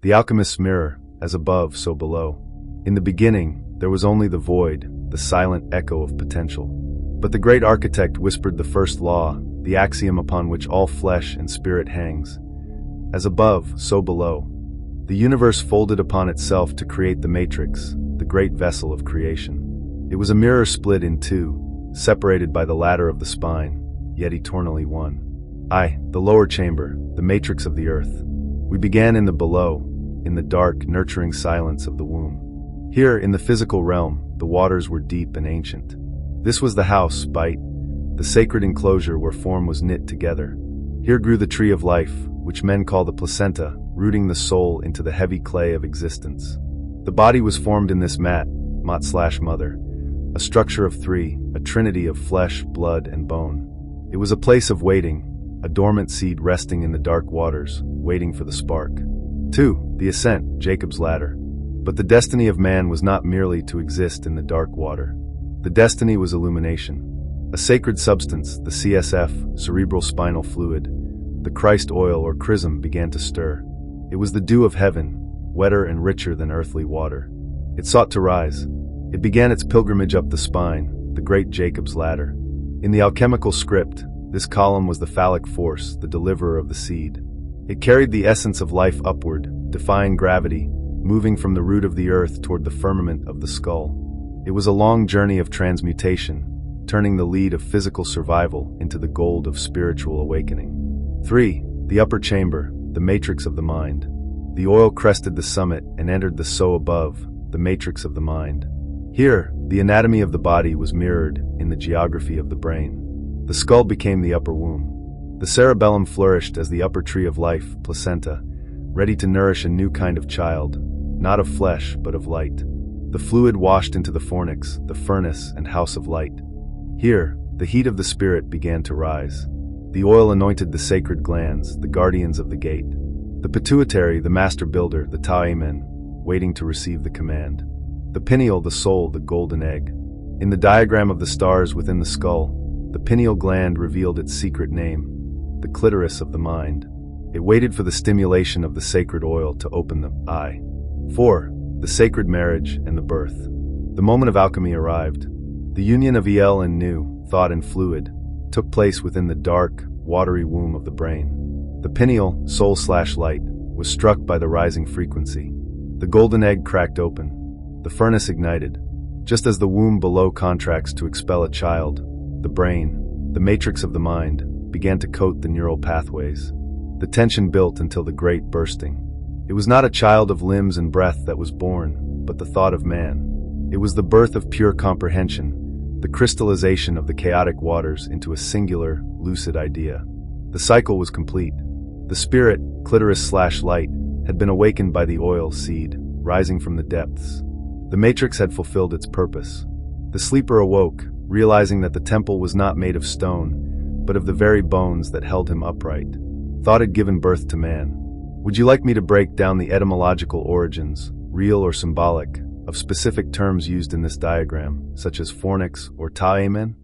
The Alchemist's mirror, as above, so below. In the beginning, there was only the void, the silent echo of potential. But the great architect whispered the first law, the axiom upon which all flesh and spirit hangs. As above, so below. The universe folded upon itself to create the matrix, the great vessel of creation. It was a mirror split in two, separated by the ladder of the spine, yet eternally one. The lower chamber, the matrix of the earth. We began in the below, in the dark, nurturing silence of the womb. Here, in the physical realm, the waters were deep and ancient. This was the house, the sacred enclosure where form was knit together. Here grew the tree of life, which men call the placenta, rooting the soul into the heavy clay of existence. The body was formed in this mat/mother, a structure of three, a trinity of flesh, blood, and bone. It was a place of waiting, a dormant seed resting in the dark waters, waiting for the spark. 2. The ascent, Jacob's ladder. But the destiny of man was not merely to exist in the dark water. The destiny was illumination. A sacred substance, the CSF, cerebral spinal fluid, the Christ oil or chrism began to stir. It was the dew of heaven, wetter and richer than earthly water. It sought to rise. It began its pilgrimage up the spine, the great Jacob's ladder. In the alchemical script, this column was the phallic force, the deliverer of the seed. It carried the essence of life upward, defying gravity, moving from the root of the earth toward the firmament of the skull. It was a long journey of transmutation, turning the lead of physical survival into the gold of spiritual awakening. 3. The upper chamber, the matrix of the mind. The oil crested the summit and entered the so above, the matrix of the mind. Here, the anatomy of the body was mirrored in the geography of the brain. The skull became the upper womb. The cerebellum flourished as the upper tree of life, placenta, ready to nourish a new kind of child, not of flesh, but of light. The fluid washed into the fornix, the furnace and house of light. Here, the heat of the spirit began to rise. The oil anointed the sacred glands, the guardians of the gate. The pituitary, the master builder, the ta'amen, waiting to receive the command. The pineal, the soul, the golden egg. In the diagram of the stars within the skull, the pineal gland revealed its secret name, the clitoris of the mind. It waited for the stimulation of the sacred oil to open the eye. 4. The sacred marriage and the birth. The moment of alchemy arrived. The union of El and Nu, thought and fluid, took place within the dark, watery womb of the brain. The pineal, soul/light, was struck by the rising frequency. The golden egg cracked open. The furnace ignited. Just as the womb below contracts to expel a child, the brain, the matrix of the mind, began to coat the neural pathways. The tension built until the great bursting. It was not a child of limbs and breath that was born, but the thought of man. It was the birth of pure comprehension, the crystallization of the chaotic waters into a singular, lucid idea. The cycle was complete. The spirit, clitoris/light, had been awakened by the oil seed, rising from the depths. The matrix had fulfilled its purpose. The sleeper awoke, realizing that the temple was not made of stone, but of the very bones that held him upright. Thought had given birth to man. Would you like me to break down the etymological origins, real or symbolic, of specific terms used in this diagram, such as fornix or ta'amen?